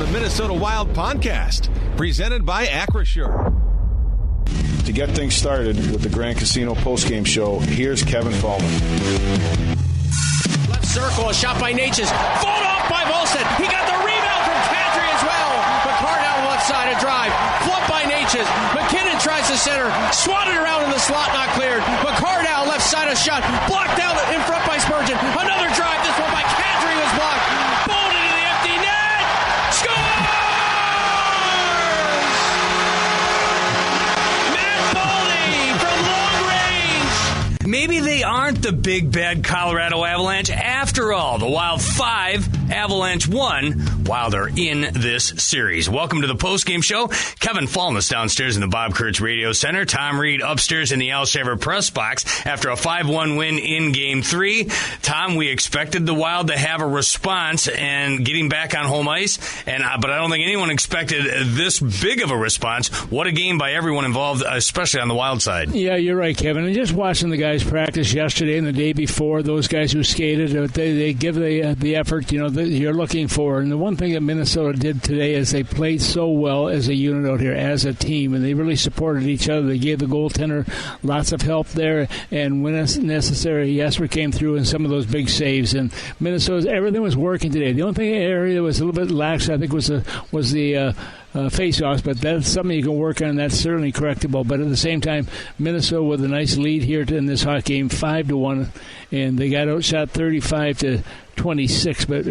the Minnesota Wild podcast, presented by Acrisure. To get things started with the Grand Casino postgame show, here's Kevin Fallon. Left circle, a shot by Natchez. Fought off by Volstead. He got the rebound from Kadri as well. McCarron down left side, a drive. Flubbed by Natchez. McKinnon tries to center. Swatted around in the slot, not cleared. McCarron down left side, a shot. Blocked out in front by Spurgeon. Another drive. This one by Kadri was blocked. Bolted into the empty net. Scores! Matt Boldy from long range. Maybe they aren't the big bad Colorado Avalanche after all. The Wild 5, Avalanche 1, Wild are in this series. Welcome to the postgame show. Kevin Fallon is downstairs in the Bob Kurtz Radio Center. Tom Reed upstairs in the Al Shaver press box after a 5-1 win in Game 3. Tom, we expected the Wild to have a response and getting back on home ice, but I don't think anyone expected this big of a response. What a game by everyone involved, especially on the Wild side. Yeah, you're right, Kevin. And just watching the guys practice yesterday and the day before, those guys who skated, they give the effort that you're looking for. And the one thing that Minnesota did today is they played so well as a unit out here, as a team, and they really supported each other. They gave the goaltender lots of help there, and when necessary, Jesper came through in some of those big saves. And Minnesota's everything was working today. The only area that was a little bit lax, I think, was the face-offs, but that's something you can work on. That's certainly correctable. But at the same time, Minnesota with a nice lead here in this hockey game, 5-1, and they got outshot 35-26, but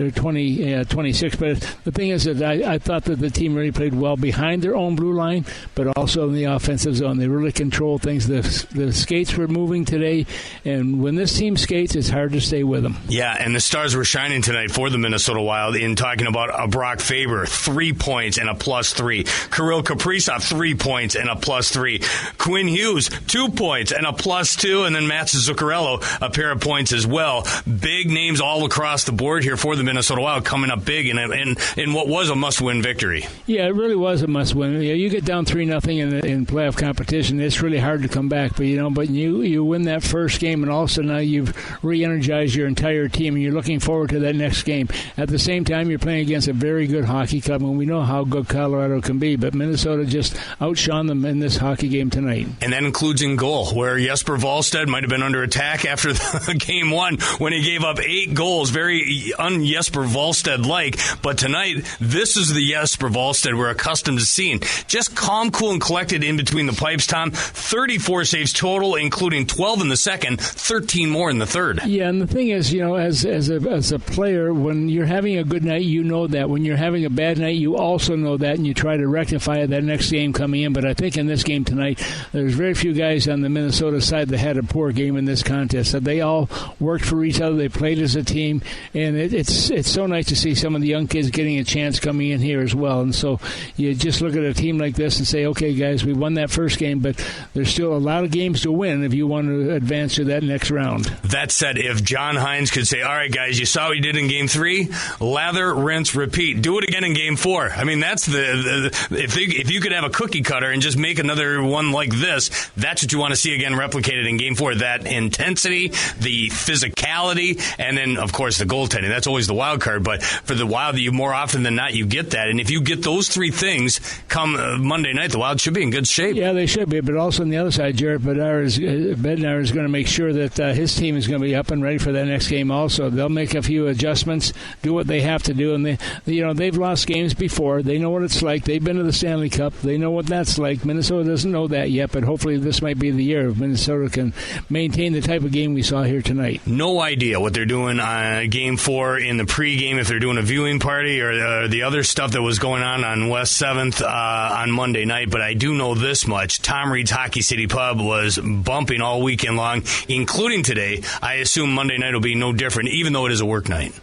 26. But the thing is that I thought that the team really played well behind their own blue line, but also in the offensive zone. They really controlled things. The skates were moving today, and when this team skates, it's hard to stay with them. Yeah, and the stars were shining tonight for the Minnesota Wild in talking about Brock Faber, 3 points and a +3. Kirill Kaprizov, 3 points and a +3. Quinn Hughes, 2 points and a +2, and then Mats Zuccarello, a pair of points as well. Big names all across the board here for the Minnesota Wild, coming up big in what was a must-win victory. Yeah, it really was a must-win. You get down 3-0 in playoff competition, it's really hard to come back. But you win that first game, and all of a sudden now you've re-energized your entire team, and you're looking forward to that next game. At the same time, you're playing against a very good hockey club, and we know how good Colorado can be. But Minnesota just outshone them in this hockey game tonight. And that includes in goal, where Jesper Volstead might have been under attack after Game 1 when he gave up 8 goals. Very un-Jesper Volstead-like. But tonight, this is the Jesper Volstead we're accustomed to seeing. Just calm, cool, and collected in between the pipes, Tom. 34 saves total, including 12 in the second, 13 more in the third. Yeah, and the thing is, as a player, when you're having a good night, you know that. When you're having a bad night, you also know that, and you try to rectify that next game coming in. But I think in this game tonight, there's very few guys on the Minnesota side that had a poor game in this contest. So they all worked for each other. They played as a team, and it's so nice to see some of the young kids getting a chance coming in here as well. And so you just look at a team like this and say, okay, guys, we won that first game, but there's still a lot of games to win if you want to advance to that next round. That said, if John Hines could say, all right, guys, you saw what you did in Game 3, lather, rinse, repeat. Do it again in Game 4. I mean, that's if you could have a cookie cutter and just make another one like this, that's what you want to see again replicated in Game 4. That intensity, the physicality, and then, of course, the goaltending. That's always the wild card, but for the Wild, you more often than not, you get that. And if you get those 3 things come Monday night, the Wild should be in good shape. Yeah, they should be, but also on the other side, Jared Bednar is going to make sure that his team is going to be up and ready for that next game also. They'll make a few adjustments, do what they have to do, and they've lost games before. They know what it's like. They've been to the Stanley Cup. They know what that's like. Minnesota doesn't know that yet, but hopefully this might be the year if Minnesota can maintain the type of game we saw here tonight. No idea what they're doing on Game 4 in the pregame, if they're doing a viewing party or the other stuff that was going on West 7th on Monday night, but I do know this much. Tom Reed's Hockey City Pub was bumping all weekend long, including today. I assume Monday night will be no different, even though it is a work night.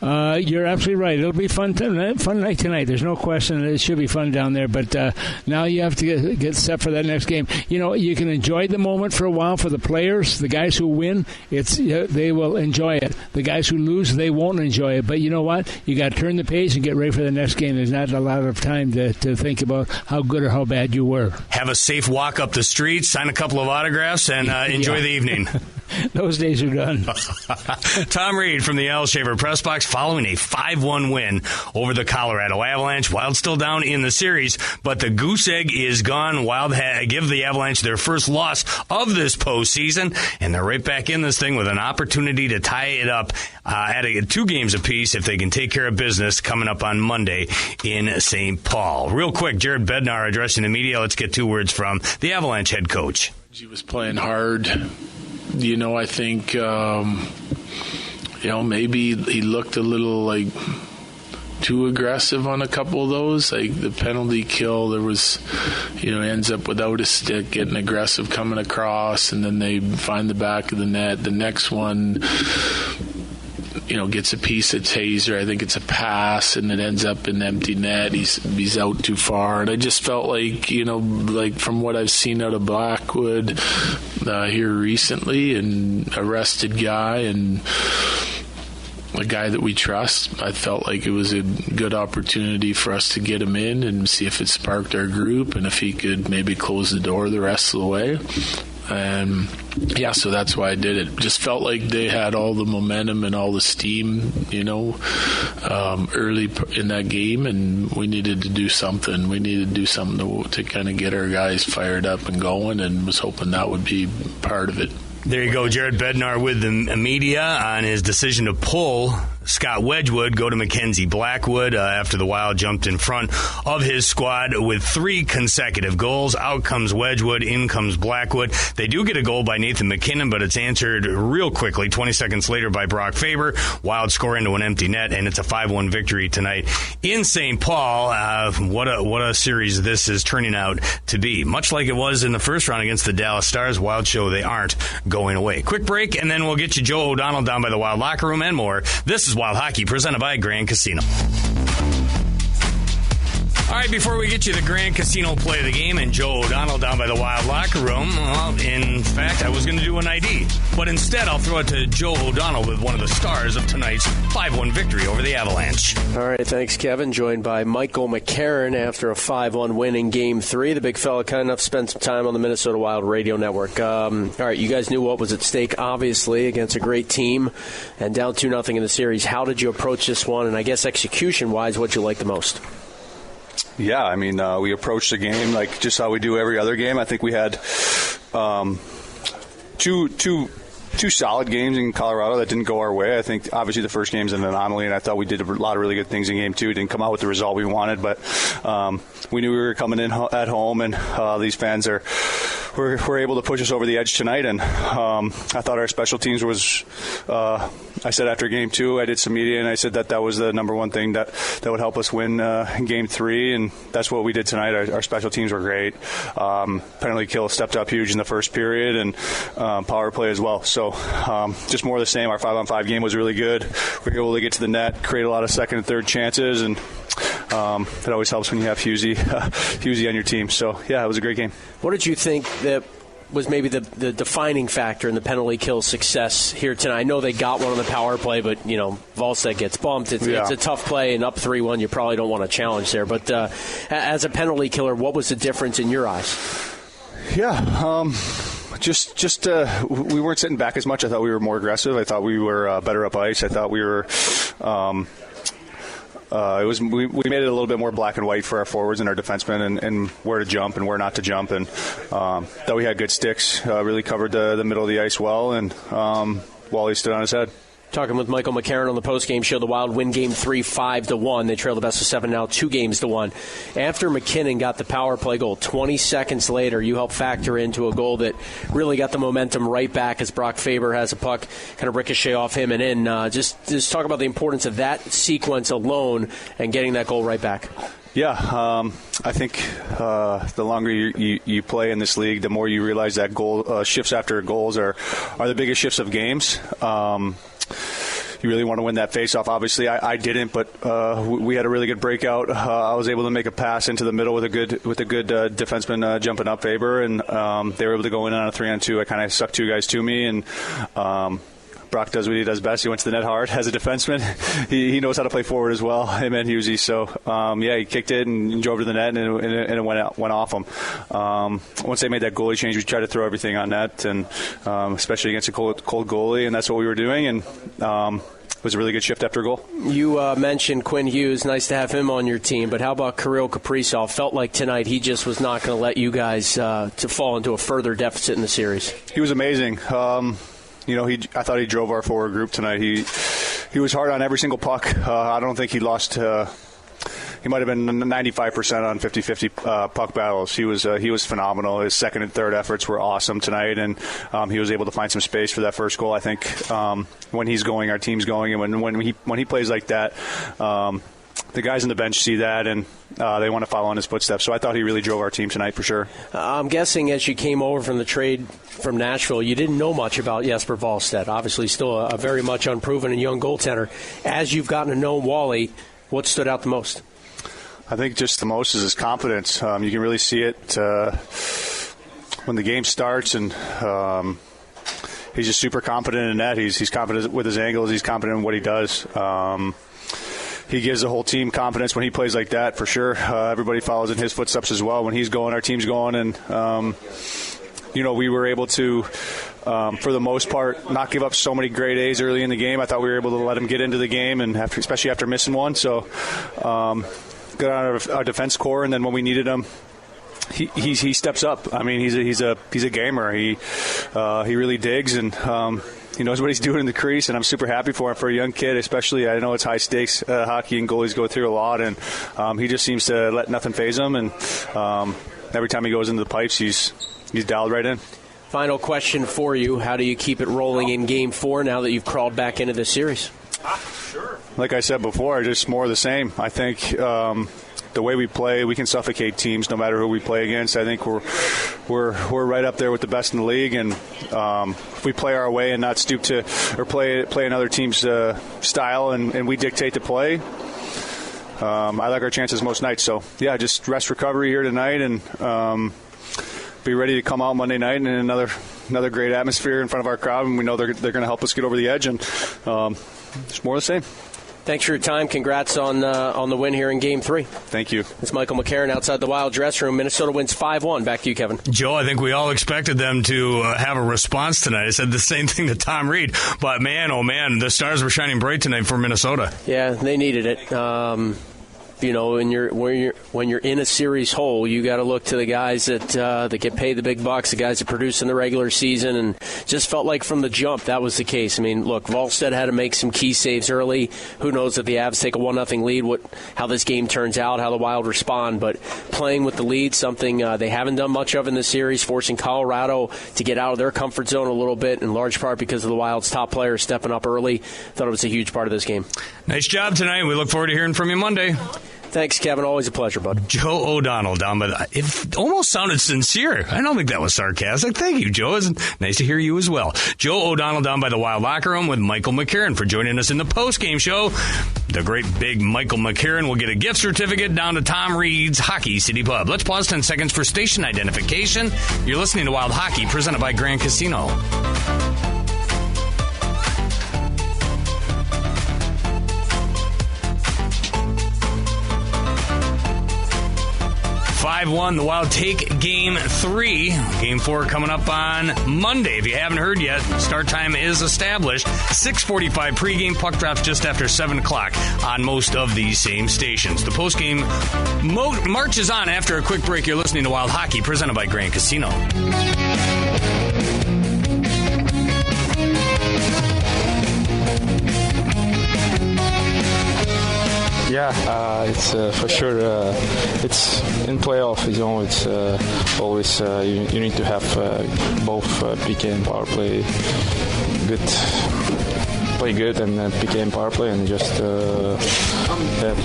You're absolutely right. It'll be fun night tonight. There's no question. It should be fun down there. But now you have to get set for that next game. You can enjoy the moment for a while for the players. The guys who win, they will enjoy it. The guys who lose, they won't enjoy it. But you know what? You got to turn the page and get ready for the next game. There's not a lot of time to think about how good or how bad you were. Have a safe walk up the street, sign a couple of autographs, and enjoy the evening. Those days are done. Tom Reed from the Al Shaver Press Box following a 5-1 win over the Colorado Avalanche. Wild still down in the series, but the goose egg is gone. Wild give the Avalanche their first loss of this postseason, and they're right back in this thing with an opportunity to tie it up at 2 games apiece if they can take care of business coming up on Monday in St. Paul. Real quick, Jared Bednar addressing the media. Let's get 2 words from the Avalanche head coach. He was playing hard. I think, maybe he looked a little too aggressive on a couple of those. The penalty kill, there was, ends up without a stick, getting aggressive coming across, and then they find the back of the net. The next one, gets a piece of taser. I think it's a pass, and it ends up in empty net. He's out too far. And I just felt from what I've seen out of Blackwood here recently, and arrested guy and a guy that we trust, I felt like it was a good opportunity for us to get him in and see if it sparked our group and if he could maybe close the door the rest of the way. So that's why I did it. Just felt like they had all the momentum and all the steam, early in that game, and we needed to do something. We needed to do something to kind of get our guys fired up and going, and was hoping that would be part of it. There you go, Jared Bednar with the media on his decision to pull Scott Wedgwood, go to Mackenzie Blackwood after the Wild jumped in front of his squad with 3 consecutive goals. Out comes Wedgwood, in comes Blackwood. They do get a goal by Nathan McKinnon, but it's answered real quickly, 20 seconds later by Brock Faber. Wild score into an empty net, and it's a 5-1 victory tonight in St. Paul. What a series this is turning out to be. Much like it was in the first round against the Dallas Stars, Wild show they aren't going away. Quick break, and then we'll get you Joe O'Donnell down by the Wild locker room and more. This is Wild Hockey, presented by Grand Casino. All right, before we get you the Grand Casino play of the game and Joe O'Donnell down by the Wild locker room, well, in fact, I was going to do an ID, but instead I'll throw it to Joe O'Donnell with one of the stars of tonight's 5-1 victory over the Avalanche. All right, thanks, Kevin. Joined by Michael McCarron after a 5-1 win in Game 3. The big fella kind enough spent some time on the Minnesota Wild radio network. All right, you guys knew what was at stake, obviously, against a great team and down 2-0 in the series. How did you approach this one? And I guess execution-wise, what'd you like the most? Yeah, I mean, we approached the game like just how we do every other game. I think we had two solid games in Colorado that didn't go our way. I think obviously the first game's an anomaly, and I thought we did a lot of really good things in Game 2. Didn't come out with the result we wanted, but we knew we were coming in at home, and these fans were able to push us over the edge tonight. And I thought our special teams was. I said after Game 2, I did some media, and I said that was the number one thing that would help us win Game 3, and that's what we did tonight. Our special teams were great. Penalty kill stepped up huge in the first period, and power play as well. So just more of the same. Our 5-on-5 game was really good. We were able to get to the net, create a lot of second and third chances, and it always helps when you have Hughes on your team. So, yeah, it was a great game. What did you think that was maybe the defining factor in the penalty kill success here tonight? I know they got one on the power play, but, Volstad gets bumped. It's a tough play, and up 3-1, you probably don't want to challenge there. But as a penalty killer, what was the difference in your eyes? Yeah, just we weren't sitting back as much. I thought we were more aggressive. I thought we were better up ice. I thought we were we made it a little bit more black and white for our forwards and our defensemen, and where to jump and where not to jump. And thought we had good sticks. Really covered the middle of the ice well, and Wally stood on his head. Talking with Michael McCarron on the postgame show. The Wild win Game 3 5-1. They trail the best of 7 now, 2-1. After McKinnon got the power play goal, 20 seconds later, you helped factor into a goal that really got the momentum right back as Brock Faber has a puck kind of ricochet off him and in. Just talk about the importance of that sequence alone and getting that goal right back. Yeah, I think the longer you play in this league, the more you realize that goal shifts after goals are the biggest shifts of games. You really want to win that faceoff. Obviously, I didn't, but we had a really good breakout. I was able to make a pass into the middle with a good defenseman jumping up Faber, and they were able to go in on a 3-on-2. I kind of sucked 2 guys to me, and Brock does what he does best. He went to the net hard as a defenseman. He knows how to play forward as well, him and Hughes. So, he kicked it and drove to the net, and it went off him. Once they made that goalie change, we tried to throw everything on net, and especially against a cold goalie, and that's what we were doing. And it was a really good shift after a goal. You mentioned Quinn Hughes. Nice to have him on your team. But how about Kirill Kaprizov? Felt like tonight he just was not going to let you guys to fall into a further deficit in the series. He was amazing. I thought he drove our forward group tonight. He was hard on every single puck. I don't think he lost. He might have been 95% on 50-50 puck battles. He was phenomenal. His second and third efforts were awesome tonight, and he was able to find some space for that first goal. I think when he's going, our team's going, and when he plays like that, the guys on the bench see that, and they want to follow in his footsteps. So I thought he really drove our team tonight for sure. I'm guessing as you came over from the trade from Nashville, you didn't know much about Jesper Wallstedt. Obviously still a very much unproven and young goaltender. As you've gotten to know Wally, what stood out the most? I think just the most is his confidence. You can really see it when the game starts, and he's just super confident in that. He's confident with his angles. He's confident in what he does. He gives the whole team confidence when he plays like that, for sure. Everybody follows in his footsteps as well. When he's going, our team's going, and we were able to, for the most part, not give up so many great A's early in the game. I thought we were able to let him get into the game, and especially after missing one. So. Got out of our defense core, and then when we needed him, he steps up. I mean, he's a gamer. He really digs, and he knows what he's doing in the crease, and I'm super happy for him. For a young kid, especially, I know it's high stakes hockey, and goalies go through a lot, and he just seems to let nothing faze him. And every time he goes into the pipes, he's dialed right in. Final question for you: how do you keep it rolling in Game 4 now that you've crawled back into this series? Like I said before, just more of the same. I think the way we play, we can suffocate teams no matter who we play against. I think we're right up there with the best in the league, and if we play our way and not stoop to or play another team's style, and we dictate the play, I like our chances most nights. So yeah, just rest recovery here tonight, and be ready to come out Monday night in another great atmosphere in front of our crowd, and we know they're going to help us get over the edge, and it's more of the same. Thanks for your time. Congrats on the win here in Game 3. Thank you. It's Michael McCarron outside the Wild dressing room. Minnesota wins 5-1. Back to you, Kevin. Joe, I think we all expected them to have a response tonight. I said the same thing to Tom Reed. But, man, oh, man, the stars were shining bright tonight for Minnesota. Yeah, they needed it. When you're in a series hole, you got to look to the guys that get paid the big bucks, the guys that produce in the regular season, and just felt like from the jump that was the case. I mean, look, Wallstedt had to make some key saves early. Who knows if the Avs take a 1-0 lead, how this game turns out, how the Wild respond. But playing with the lead, something they haven't done much of in this series, forcing Colorado to get out of their comfort zone a little bit, in large part because of the Wild's top players stepping up early. Thought it was a huge part of this game. Nice job tonight. We look forward to hearing from you Monday. Thanks, Kevin. Always a pleasure, bud. Joe O'Donnell down by it almost sounded sincere. I don't think that was sarcastic. Thank you, Joe. It's nice to hear you as well. Joe O'Donnell down by the Wild locker room with Michael McCarron for joining us in the postgame show. The great big Michael McCarron will get a gift certificate down to Tom Reed's Hockey City Pub. Let's pause 10 seconds for station identification. You're listening to Wild Hockey, presented by Grand Casino. 5-1, the Wild take Game 3. Game 4 coming up on Monday. If you haven't heard yet, start time is established. 6:45 pregame, puck drops just after 7 o'clock on most of these same stations. The postgame marches on after a quick break. You're listening to Wild Hockey, presented by Grand Casino. Yeah, it's for sure. It's in playoff. It's always you need to have both PK and power play play good, and PK and power play, and just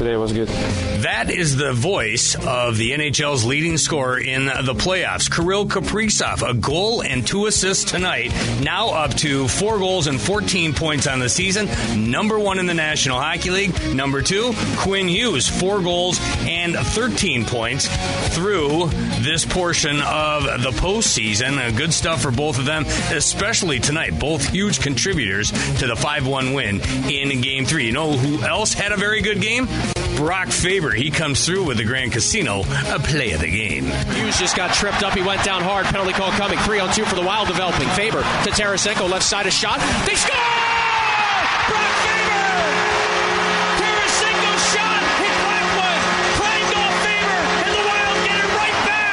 today was good. That is the voice of the NHL's leading scorer in the playoffs, Kirill Kaprizov. A goal and 2 assists tonight, now up to 4 goals and 14 points on the season. Number 1 in the National Hockey League. Number 2, Quinn Hughes, 4 goals and 13 points through this portion of the postseason. Good stuff for both of them, especially tonight. Both huge contributors to the 5-1 win in Game 3. You know who else had a very good game? Brock Faber. He comes through with the Grand Casino, a play of the game. Hughes just got tripped up. He went down hard. Penalty call coming. 3-on-2 for the Wild developing. Faber to Tarasenko. Left side a shot. They score! Brock Faber! Tarasenko shot. Hit Blackwood. Playing goal Faber. And the Wild get it right back.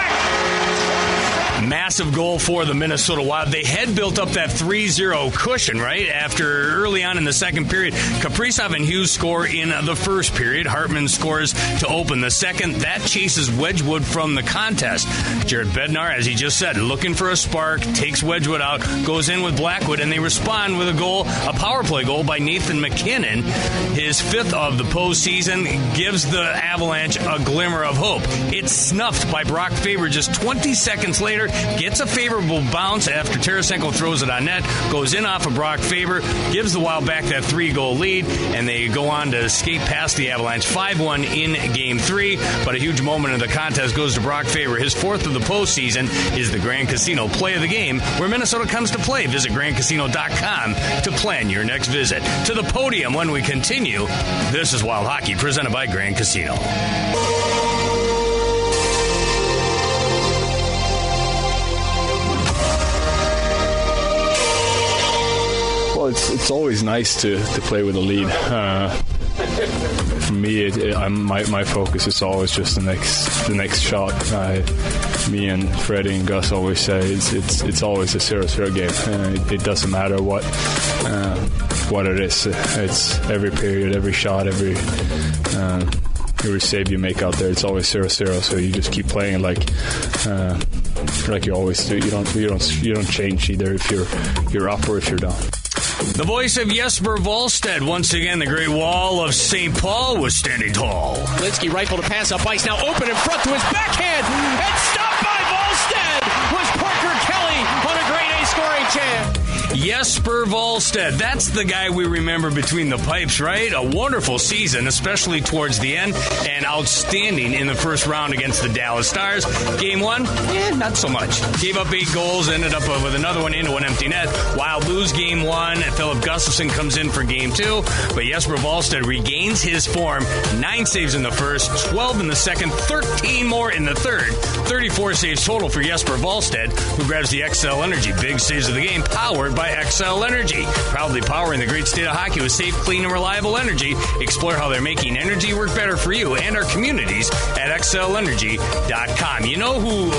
Massive goal for the Minnesota Wild. They had built up that 3-0 cushion, right? After early on in the second period, Kaprizov and Hughes score in the first period. Hartman scores to open the second. That chases Wedgwood from the contest. Jared Bednar, as he just said, looking for a spark, takes Wedgwood out, goes in with Blackwood, and they respond with a goal, a power play goal by Nathan McKinnon. His 5th of the postseason gives the Avalanche a glimmer of hope. It's snuffed by Brock Faber just 20 seconds later. Gets a favorable bounce after Tarasenko throws it on net, goes in off of Brock Faber, gives the Wild back that 3-goal lead, and they go on to skate past the Avalanche 5-1 in Game 3. But a huge moment in the contest goes to Brock Faber. His 4th of the postseason is the Grand Casino play of the game, where Minnesota comes to play. Visit GrandCasino.com to plan your next visit. To the podium when we continue. This is Wild Hockey, presented by Grand Casino. Well, it's always nice to play with a lead. For me, my focus is always just the next shot. Me and Freddie and Gus always say it's always a 0-0 game. It doesn't matter what it is. It's every period, every shot, every save you make out there. It's always 0-0. So you just keep playing like you always do. You don't change either if you're up or if you're down. The voice of Jesper Wallstedt. Once again, the Great Wall of St. Paul was standing tall. Linsky rifle to pass up ice. Now open in front to his backhand. And stopped by Wallstedt. Was Parker Kelly on a grade A scoring chance. Jesper Wallstedt. That's the guy we remember between the pipes, right? A wonderful season, especially towards the end, and outstanding in the first round against the Dallas Stars. Game 1, not so much. Gave up 8 goals, ended up with another one into an empty net. Wild lose Game 1. Philip Gustafson comes in for Game 2, but Jesper Wallstedt regains his form. 9 saves in the first, 12 in the second, 13 more in the third. 34 saves total for Jesper Wallstedt, who grabs the XL Energy Big Saves of the Game, powered by XL Energy. Proudly powering the great state of hockey with safe, clean, and reliable energy. Explore how they're making energy work better for you and our communities at XLEnergy.com. You know who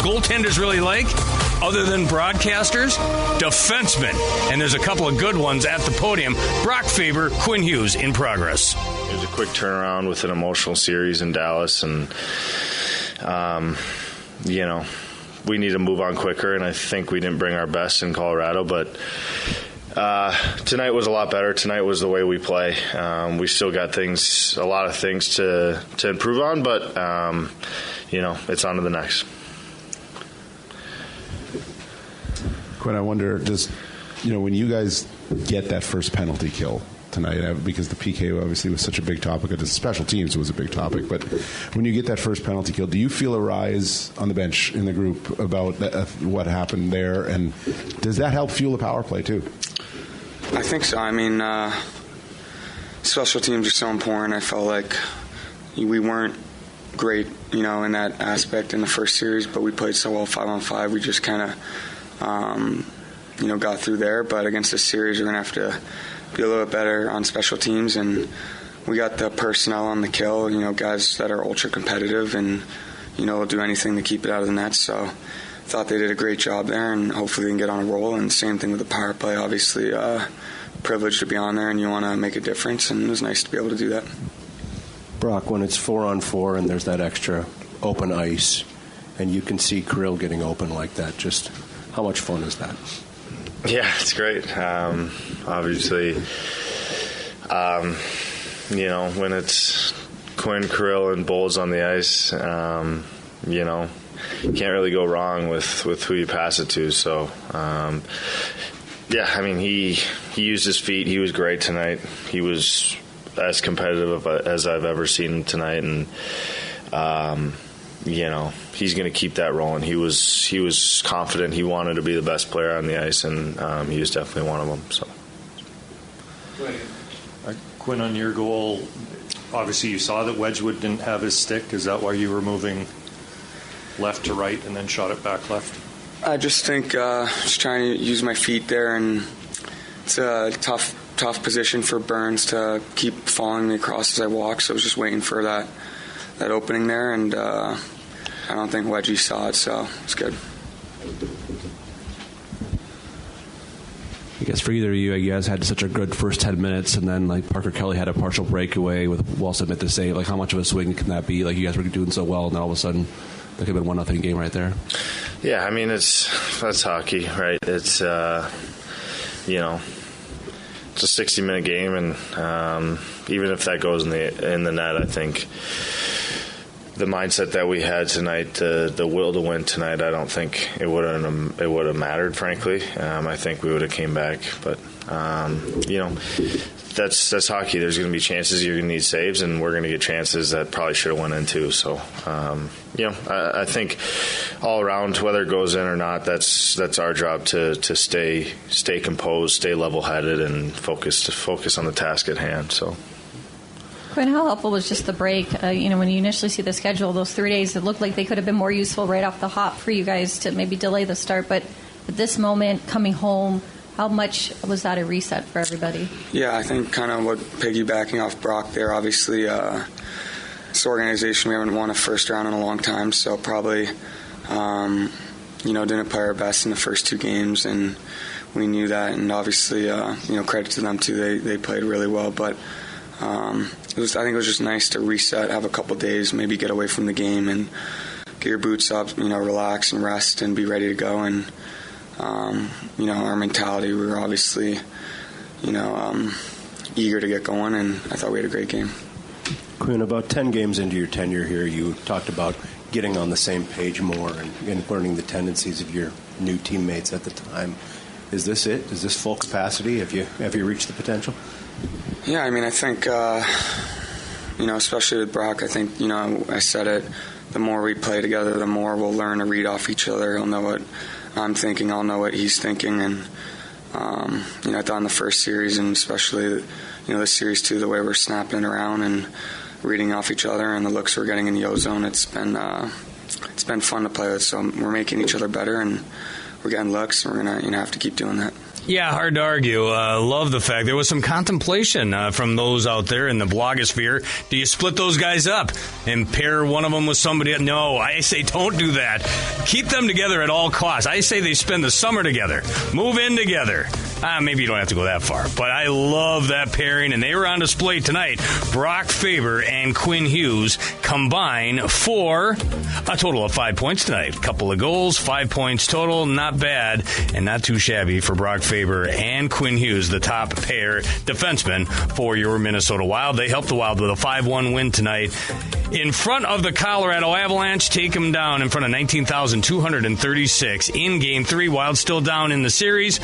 goaltenders really like? Other than broadcasters? Defensemen. And there's a couple of good ones at the podium. Brock Faber, Quinn Hughes in progress. It was a quick turnaround with an emotional series in Dallas, and we need to move on quicker, and I think we didn't bring our best in Colorado, but tonight was a lot better. Tonight was the way we play. We still got a lot of things to improve on, but it's on to the next. Quinn, I wonder, when you guys get that first penalty kill tonight, because the PK obviously was such a big topic, the special teams was a big topic, but when you get that first penalty kill, do you feel a rise on the bench in the group about what happened there, and does that help fuel the power play too? I think so. I mean, special teams are so important. I felt like we weren't great, in that aspect in the first series, but we played so well 5-on-5. We just kind of got through there, but against this series we're going to have to be a little bit better on special teams, and we got the personnel on the kill, guys that are ultra competitive and, will do anything to keep it out of the net. So I thought they did a great job there, and hopefully they can get on a roll. And same thing with the power play, obviously privileged to be on there, and you want to make a difference, and it was nice to be able to do that. Brock, when it's 4-on-4 and there's that extra open ice and you can see Kirill getting open like that, just how much fun is that? Yeah, it's great. Obviously, when it's Quinn, Kirill, and Bowles on the ice, you know, you can't really go wrong with who you pass it to. So, yeah, I mean, he used his feet. He was great tonight. He was as competitive as I've ever seen him tonight, and you know, he's going to keep that rolling. He was confident. He wanted to be the best player on the ice, and he was definitely one of them. So, Quinn, on your goal, obviously you saw that Wedgwood didn't have his stick. Is that why you were moving left to right and then shot it back left? I just think just trying to use my feet there, and it's a tough position for Burns to keep following me across as I walk. So I was just waiting for that opening there, and I don't think Wedgie saw it, so it's good. I guess for either of you guys had such a good first 10 minutes, and then like Parker Kelly had a partial breakaway with Walsh at the save. Like, how much of a swing can that be? Like, you guys were doing so well, and then all of a sudden, that could have been 1-0 game right there. Yeah, I mean, that's hockey, right? It's you know, it's a 60-minute game, and even if that goes in the net, I think the mindset that we had tonight, the will to win tonight, I don't think it would have mattered. Frankly, I think we would have came back, but you know, that's hockey. There's going to be chances you're going to need saves, and we're going to get chances that probably should have went in too. So, you know, I think all around, whether it goes in or not, that's our job to stay composed, stay level-headed, and focus on the task at hand. So. Quinn, how helpful was just the break? You know, when you initially see the schedule, those 3 days, it looked like they could have been more useful right off the hop for you guys to maybe delay the start. But at this moment, coming home, how much was that a reset for everybody? Yeah, I think kind of what piggybacking off Brock there, obviously, this organization, we haven't won a first round in a long time, so probably, you know, didn't play our best in the first 2 games, and we knew that. And obviously, you know, credit to them, too. They played really well, but I think it was just nice to reset, have a couple days, maybe get away from the game and get your boots up, you know, relax and rest and be ready to go. And, you know, our mentality, we were obviously, you know, eager to get going, and I thought we had a great game. Quinn, about 10 games into your tenure here, you talked about getting on the same page more and learning the tendencies of your new teammates at the time. Is this it? Is this full capacity? Have you reached the potential? Yeah, I mean, I think, you know, especially with Brock, I think, you know, I said it, the more we play together, the more we'll learn to read off each other. He'll know what I'm thinking, I'll know what he's thinking. And, you know, I thought in the first series, and especially, you know, this series too, the way we're snapping around and reading off each other and the looks we're getting in the O-zone, it's been fun to play with. So we're making each other better, and we're getting looks, and we're going to, you know, have to keep doing that. Yeah, hard to argue. Love the fact there was some contemplation from those out there in the blogosphere. Do you split those guys up and pair one of them with somebody? No, I say don't do that. Keep them together at all costs. I say they spend the summer together, move in together. Maybe you don't have to go that far, but I love that pairing, and they were on display tonight. Brock Faber and Quinn Hughes combine for a total of 5 points tonight. Couple of goals, 5 points total. Not bad and not too shabby for Brock Faber and Quinn Hughes, the top pair defensemen for your Minnesota Wild. They helped the Wild with a 5-1 win tonight in front of the Colorado Avalanche. Take them down in front of 19,236 in Game 3. Wild still down in the series,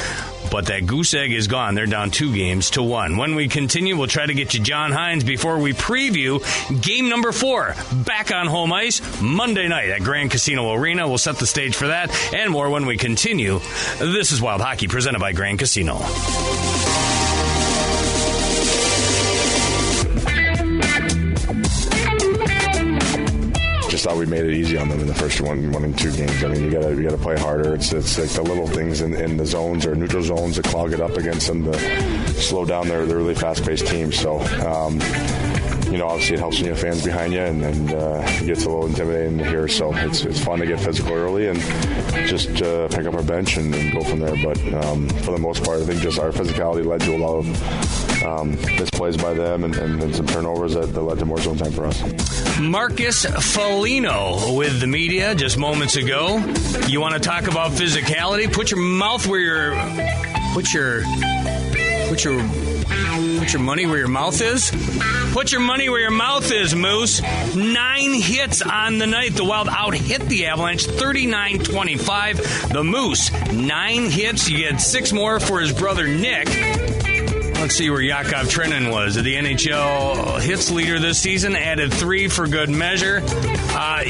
but that goose egg is gone. They're down 2-1. When we continue, we'll try to get you John Hines before we preview game number 4 back on home ice Monday night at Grand Casino Arena. We'll set the stage for that and more when we continue. This is Wild Hockey presented by Grand Casino. Just thought we made it easy on them in the first one and 2 games. I mean, you gotta play harder. It's like the little things in the zones or neutral zones that clog it up against them to slow down their really fast-paced team. So, you know, obviously it helps when you have fans behind you, and it gets a little intimidating here. So it's fun to get physical early and just pick up our bench and go from there. But for the most part, I think just our physicality led to a lot of misplays by them and some turnovers that led to more zone time for us. Marcus Foligno with the media just moments ago. You want to talk about physicality? Put your mouth where your Put your money where your mouth is. Put your money where your mouth is, Moose. 9 hits on the night. The Wild out-hit the Avalanche 39-25. The Moose, 9 hits. You get 6 more for his brother Nick. Let's see where Yakov Trenin was. The NHL hits leader this season, added 3 for good measure.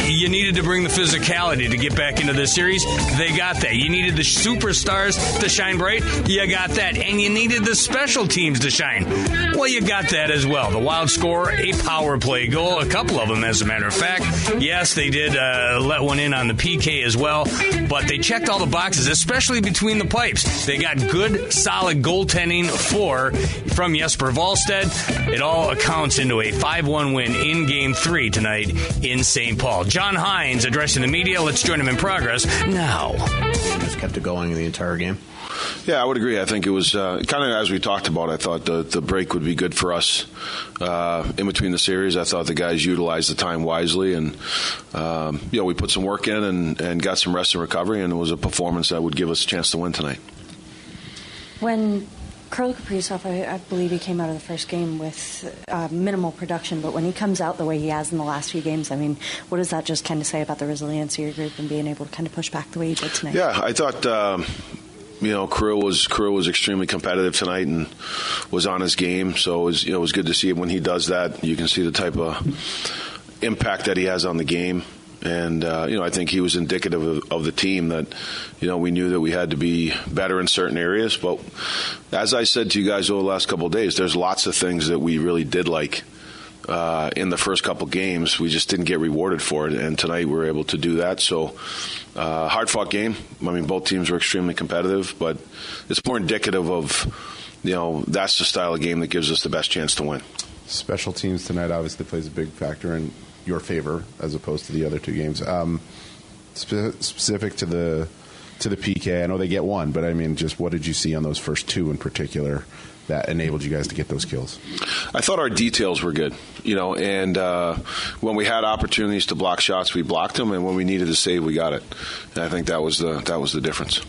You needed to bring the physicality to get back into this series. They got that. You needed the superstars to shine bright. You got that. And you needed the special teams to shine. Well, you got that as well. The Wild score a power play goal, a couple of them, as a matter of fact. Yes, they did let one in on the PK as well, but they checked all the boxes, especially between the pipes. They got good, solid goaltending from Jesper Wallstedt. It all accounts into a 5-1 win in Game 3 tonight in St. Paul. John Hines addressing the media. Let's join him in progress now. Just kept it going the entire game. Yeah, I would agree. I think it was kind of as we talked about. I thought the break would be good for us in between the series. I thought the guys utilized the time wisely, and we put some work in and got some rest and recovery, and it was a performance that would give us a chance to win tonight. When Kirill Kaprizov, I believe he came out of the first game with minimal production, but when he comes out the way he has in the last few games, I mean, what does that just kind of say about the resilience of your group and being able to kind of push back the way you did tonight? Yeah, I thought, Kirill was extremely competitive tonight and was on his game, so it was good to see him when he does that. You can see the type of impact that he has on the game. And, I think he was indicative of the team that, we knew that we had to be better in certain areas. But as I said to you guys over the last couple of days, there's lots of things that we really did like in the first couple of games. We just didn't get rewarded for it. And tonight we were able to do that. So hard-fought game. I mean, both teams were extremely competitive. But it's more indicative of, that's the style of game that gives us the best chance to win. Special teams tonight obviously plays a big factor in your favor as opposed to the other two games. Specific to the PK, I know they get one, but I mean, just what did you see on those first two in particular that enabled you guys to get those kills? I thought our details were good, and when we had opportunities to block shots, we blocked them, and when we needed to save, we got it. And I think that was the difference.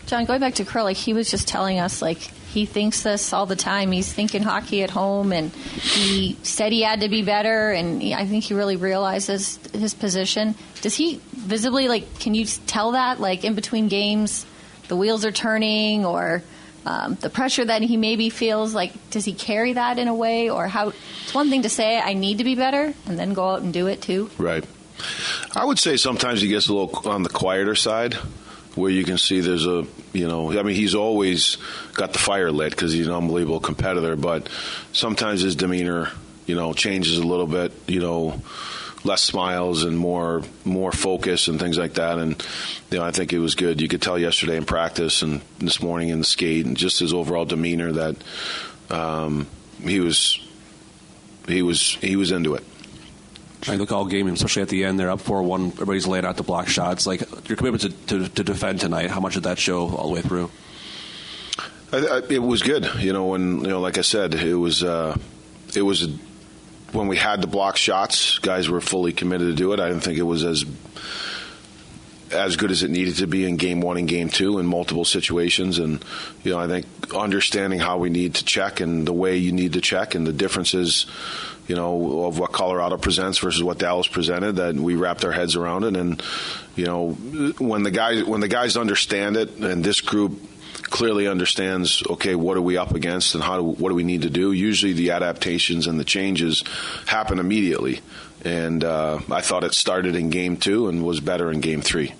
John, going back to Kirill, he was just telling us, he thinks this all the time. He's thinking hockey at home, and he said he had to be better, and I think he really realizes his position. Does he visibly, can you tell that, in between games, the wheels are turning, or the pressure that he maybe feels, does he carry that in a way, or how? It's one thing to say, I need to be better, and then go out and do it, too. Right. I would say sometimes he gets a little on the quieter side, where you can see there's he's always got the fire lit because he's an unbelievable competitor, but sometimes his demeanor, changes a little bit, less smiles and more focus and things like that. And, I think it was good. You could tell yesterday in practice and this morning in the skate and just his overall demeanor that he was into it. I look all game, especially at the end, they're up 4-1. Everybody's laying out the block shots. Your commitment to defend tonight, how much did that show all the way through? It was good. When like I said, it was when we had the block shots, guys were fully committed to do it. I didn't think it was as good as it needed to be in Game 1 and Game 2 in multiple situations. And I think understanding how we need to check and the way you need to check and the differences, of what Colorado presents versus what Dallas presented, that we wrapped our heads around it. And when the guys understand it, and this group clearly understands, okay, what are we up against and what do we need to do? Usually the adaptations and the changes happen immediately. And I thought it started in Game 2 and was better in Game 3.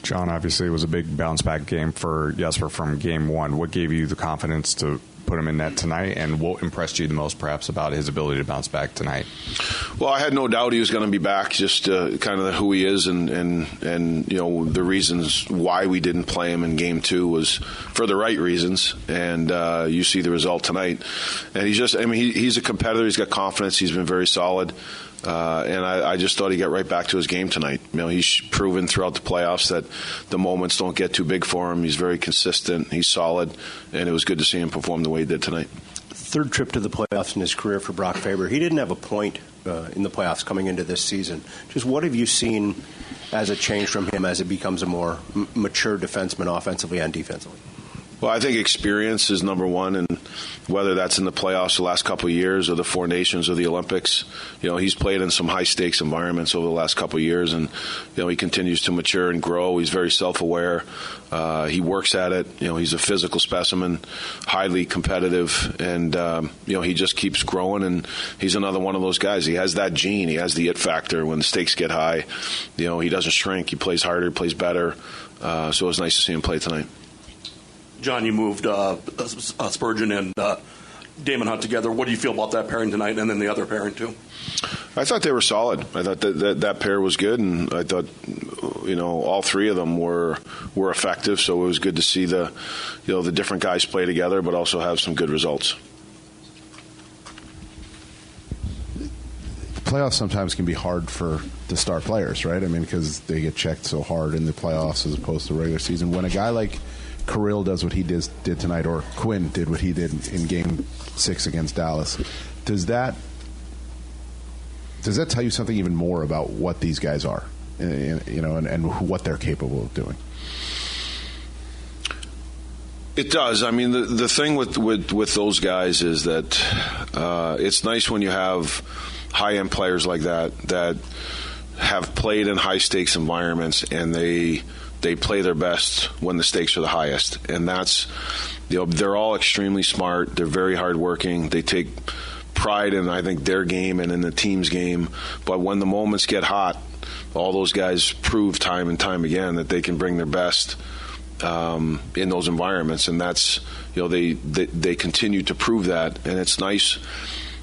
John, obviously it was a big bounce-back game for Jesper from Game 1. What gave you the confidence to put him in net tonight, and what impressed you the most perhaps about his ability to bounce back tonight? Well, I had no doubt he was going to be back, just kind of who he is and the reasons why we didn't play him in Game 2 was for the right reasons, and you see the result tonight. And he's a competitor. He's got confidence. He's been very solid. And I just thought he got right back to his game tonight. He's proven throughout the playoffs that the moments don't get too big for him. He's very consistent. He's solid. And it was good to see him perform the way he did tonight. Third trip to the playoffs in his career for Brock Faber. He didn't have a point in the playoffs coming into this season. Just what have you seen as a change from him as it becomes a more mature defenseman offensively and defensively? Well, I think experience is number one, and whether that's in the playoffs the last couple of years or the Four Nations or the Olympics. He's played in some high-stakes environments over the last couple of years, and, he continues to mature and grow. He's very self-aware. He works at it. He's a physical specimen, highly competitive, and, he just keeps growing, and he's another one of those guys. He has that gene. He has the it factor. When the stakes get high, he doesn't shrink. He plays harder, plays better. So it was nice to see him play tonight. John, you moved Spurgeon and Damon Hunt together. What do you feel about that pairing tonight, and then the other pairing too? I thought they were solid. I thought that pair was good, and I thought all three of them were effective. So it was good to see the different guys play together, but also have some good results. Playoffs sometimes can be hard for the star players, right? I mean, because they get checked so hard in the playoffs as opposed to regular season. When a guy like Kirill does what he did tonight, or Quinn did what he did in Game 6 against Dallas, does that tell you something even more about what these guys are, and what they're capable of doing? It does. I mean, the thing with those guys is that it's nice when you have high-end players like that have played in high-stakes environments, and they play their best when the stakes are the highest. And that's, they're all extremely smart. They're very hardworking. They take pride in, I think, their game and in the team's game. But when the moments get hot, all those guys prove time and time again that they can bring their best in those environments. And that's, they continue to prove that. And it's nice.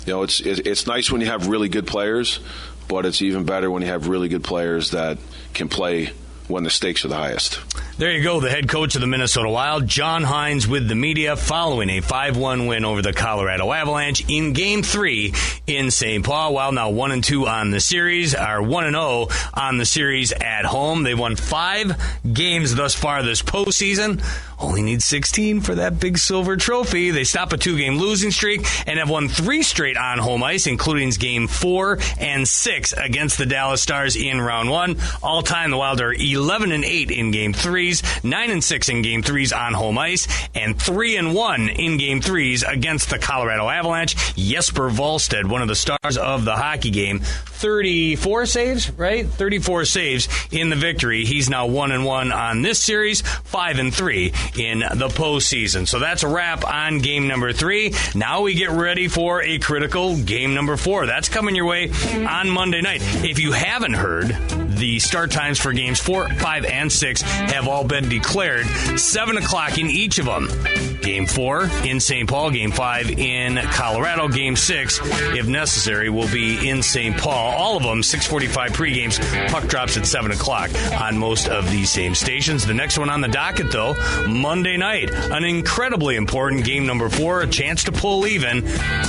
It's nice when you have really good players, but it's even better when you have really good players that can play when the stakes are the highest. There you go, the head coach of the Minnesota Wild, John Hines, with the media following a 5-1 win over the Colorado Avalanche in Game 3 in St. Paul. Wild now 1-2 on the series, are 1-0 on the series at home. They won 5 games thus far this postseason. Only need 16 for that big silver trophy. They stop a 2-game losing streak and have won 3 straight on home ice, including Game 4 and 6 against the Dallas Stars in Round 1. All time, the Wild are 11-8 in Game 3s, 9-6 in Game 3s on home ice, and 3-1 in Game 3s against the Colorado Avalanche. Jesper Wallstedt, one of the stars of the hockey game, 34 saves, right? 34 saves in the victory. He's now 1-1 on this series, 5-3 in the postseason. So that's a wrap on game number 3. Now we get ready for a critical game number 4. That's coming your way on Monday night. If you haven't heard, the start times for games 4, 5, and 6 have all been declared. 7 o'clock in each of them. Game 4 in St. Paul, Game 5 in Colorado, Game 6, if necessary, will be in St. Paul. All of them, 6:45 pre-games. Puck drops at 7 o'clock on most of these same stations. The next one on the docket, though, Monday night. An incredibly important game number 4, a chance to pull even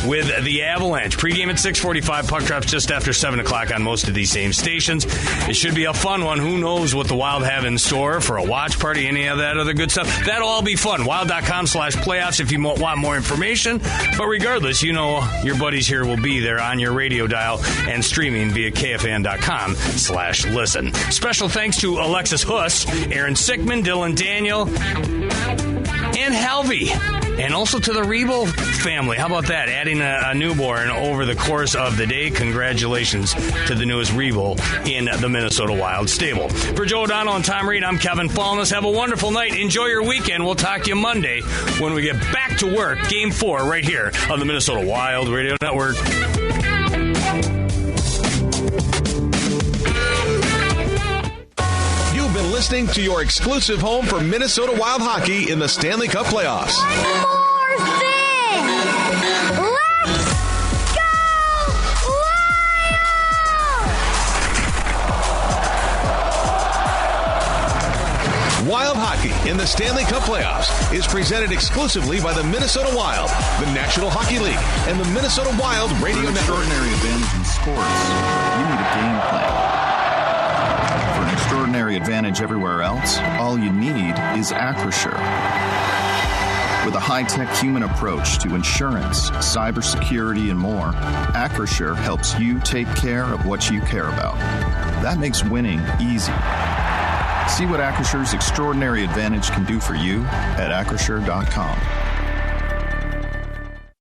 with the Avalanche. Pre-game at 6:45, puck drops just after 7 o'clock on most of these same stations. It should be a fun one. Who knows what the Wild have in store for a watch party, any of that other good stuff. That'll all be fun. Wild.com/playoffs if you want more information. But regardless, your buddies here will be there on your radio dial and streaming via KFAN.com/listen. Special thanks to Alexis Huss, Aaron Sickman, Dylan Daniel, and Halvey. And also to the Rebo family. How about that? Adding a newborn over the course of the day. Congratulations to the newest Rebo in the Minnesota Wild stable. For Joe O'Donnell and Tom Reed, I'm Kevin Fallness. Have a wonderful night. Enjoy your weekend. We'll talk to you Monday when we get back to work. Game 4 right here on the Minnesota Wild Radio Network. You've been listening to your exclusive home for Minnesota Wild hockey in the Stanley Cup playoffs. One more thing! Let's go Wild hockey in the Stanley Cup playoffs is presented exclusively by the Minnesota Wild, the National Hockey League, and the Minnesota Wild Radio Network. Extraordinary advantage in sports, you need a game plan. For an extraordinary advantage everywhere else, all you need is Acrisure. With a high-tech human approach to insurance, cybersecurity, and more, Acrisure helps you take care of what you care about. That makes winning easy. See what Acrisure's extraordinary advantage can do for you at Acrisure.com.